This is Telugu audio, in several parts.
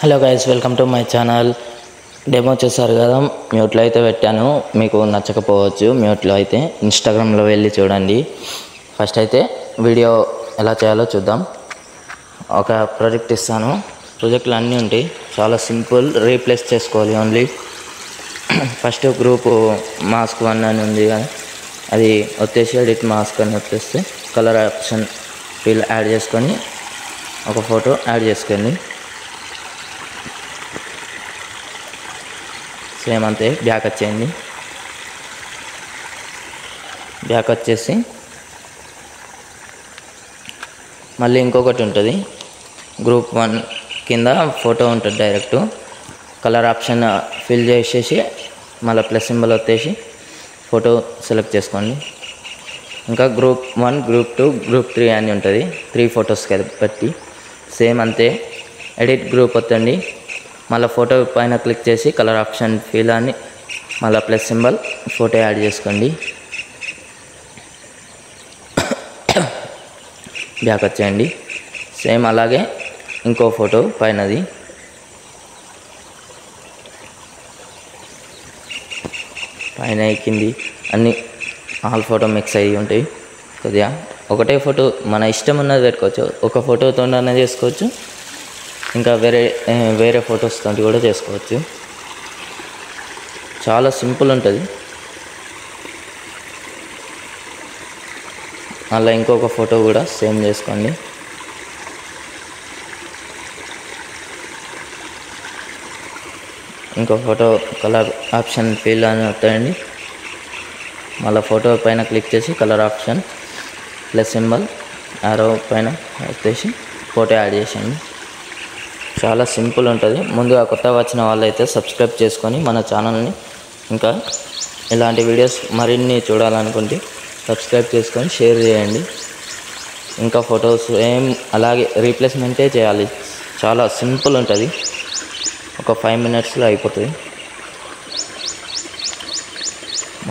Hello guys, welcome to my channel. Demo చూసారు కదా, మ్యూట్లో అయితే పెట్టాను. మీకు నచ్చకపోవచ్చు. మ్యూట్లో అయితే ఇన్స్టాగ్రామ్లో వెళ్ళి చూడండి. ఫస్ట్ అయితే వీడియో ఎలా చేయాలో చూద్దాం. ఒక ప్రాజెక్ట్ ఇస్తాను. ప్రాజెక్టులు అన్నీ ఉంటాయి, చాలా సింపుల్. రీప్లేస్ చేసుకోవాలి ఓన్లీ. ఫస్ట్ గ్రూప్ మాస్క్ 1 అని ఉంది కదా, అది వచ్చేసి ఎడిట్ మాస్క్ అని వచ్చేస్తే కలర్ ఆప్షన్ ఫిల్ యాడ్ చేసుకొని ఒక ఫోటో యాడ్ చేసుకోండి. సేమ్ అంతే. బ్యాక్ వచ్చేయండి. బ్యాక్ వచ్చేసి మళ్ళీ ఇంకొకటి ఉంటుంది, గ్రూప్ 1 కింద ఫోటో ఉంటుంది. డైరెక్ట్ కలర్ ఆప్షన్ ఫిల్ చేసేసి మళ్ళీ ప్లస్ సింబల్ వచ్చేసి ఫోటో సెలెక్ట్ చేసుకోండి. ఇంకా గ్రూప్ 1, గ్రూప్ 2, గ్రూప్ 3 అని ఉంటుంది. 3 ఫొటోస్ బట్టి సేమ్ అంతే. ఎడిట్ గ్రూప్ వస్తుంది. మళ్ళీ ఫోటో పైన క్లిక్ చేసి కలర్ ఆప్షన్ ఫిల్ అని మళ్ళీ ప్లస్ సింబల్ ఫోటో యాడ్ చేసుకోండి. బ్యాక్ వచ్చేయండి. సేమ్ అలాగే ఇంకో ఫోటో పైనది పైన కింది అన్నీ ఆల్ ఫోటో మిక్స్ అయ్యి ఉంటాయి. కొద్దిగా ఒకటే ఫోటో మన ఇష్టం ఉన్నది పెట్టుకోవచ్చు. ఒక ఫోటోతోనే చేసుకోవచ్చు, ఇంకా వేరే ఫొటోస్తో కూడా చేసుకోవచ్చు. చాలా సింపుల్ ఉంటుంది. అలా ఇంకొక ఫోటో కూడా సేమ్ చేసుకోండి. ఇంకో ఫోటో కలర్ ఆప్షన్ ఫిల్ అని వస్తాయండి. మళ్ళీ ఫోటో పైన క్లిక్ చేసి కలర్ ఆప్షన్ ప్లస్ సింబల్ ఆరో పైన వచ్చేసి ఫోటో యాడ్ చేసేయండి. చాలా సింపుల్ ఉంటుంది. ముందుగా కొత్తగా వచ్చిన వాళ్ళైతే సబ్స్క్రైబ్ చేసుకొని మన ఛానల్ని ఇంకా ఇలాంటి వీడియోస్ మరిన్ని చూడాలనుకుంటే సబ్స్క్రైబ్ చేసుకొని షేర్ చేయండి. ఇంకా ఫొటోస్ ఏం అలాగే రీప్లేస్మెంటే చేయాలి. చాలా సింపుల్ ఉంటుంది. ఒక 5 మినిట్స్లో అయిపోతుంది.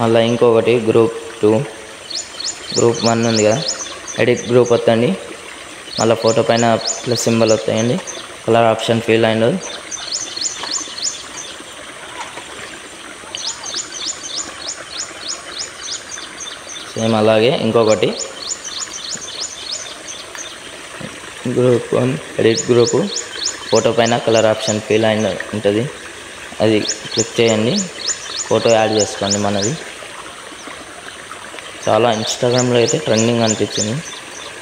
మళ్ళీ ఇంకొకటి గ్రూప్ 2, గ్రూప్ 1 ఉంది కదా, ఎడిట్ గ్రూప్ వస్తుంది. మళ్ళీ ఫోటో పైన ప్లస్ సింబల్ వస్తాయండి. Colour option fill and same అలాగే ఇంకొకటి గ్రూప్ 1 ఎడిట్ గ్రూప్ ఫోటో పైన కలర్ ఆప్షన్ ఫిల్ అండ్ ఉంటుంది. అది క్లిక్ చేయండి, ఫోటో యాడ్ చేసుకోండి. మనది చాలా ఇన్స్టాగ్రామ్లో అయితే ట్రెండింగ్ అనిపించింది.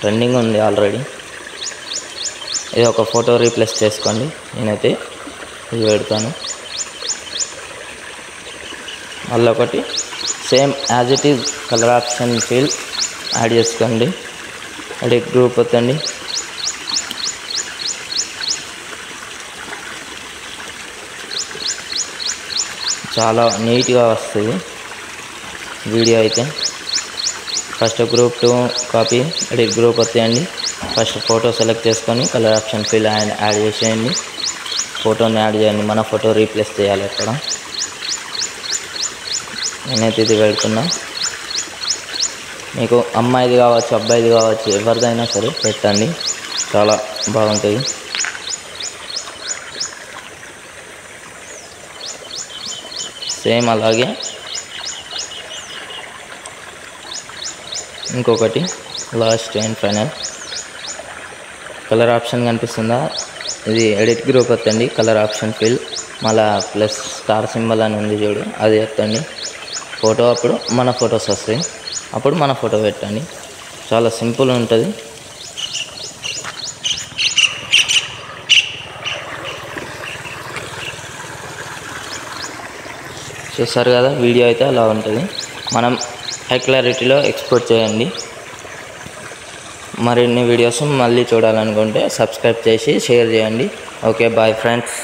ట్రెండింగ్ ఉంది ఆల్రెడీ. ఇది ఒక ఫోటో రీప్లేస్ చేసుకోండి. నేనైతే ఇది పెడతాను. మళ్ళీ ఒకటి same as it is colour option fill add చేసుకోండి. ఎడిట్ గ్రూప్ వస్తుంది. చాలా నీట్గా వస్తుంది వీడియో అయితే. First group 2 copy, edit group వస్తాయండి. ఫస్ట్ ఫోటో సెలెక్ట్ చేసుకొని కలర్ ఆప్షన్ ఫిల్ యాడ్ చేసేయండి. ఫోటోని యాడ్ చేయండి. మన ఫోటో రీప్లేస్ చేయాలి అక్కడ. నేనైతే ఇది పెడుతున్నా. మీకు అమ్మాయిది కావచ్చు, అబ్బాయిది కావచ్చు, ఎవరిదైనా సరే పెట్టండి, చాలా బాగుంటుంది. సేమ్ అలాగే ఇంకొకటి last and final colour option కనిపిస్తుందా, ఇది ఎడిట్ గ్రూప్ వస్తుంది. కలర్ ఆప్షన్ ఫిల్ మళ్ళీ ప్లస్ స్టార్ సింబల్ అని ఉంది చూడు, అది వస్తుంది. ఫోటో అప్పుడు మన ఫొటోస్ వస్తాయి, అప్పుడు మన ఫోటో పెట్టండి. చాలా సింపుల్ ఉంటుంది. చూస్తారు కదా, వీడియో అయితే అలా ఉంటుంది. మనం హై క్లారిటీలో ఎక్స్పోర్ట్ చేయండి. మరిన్ని వీడియోస్ మళ్ళీ చూడాలనుకుంటే సబ్స్క్రైబ్ చేసి షేర్ చేయండి. Okay, bye friends.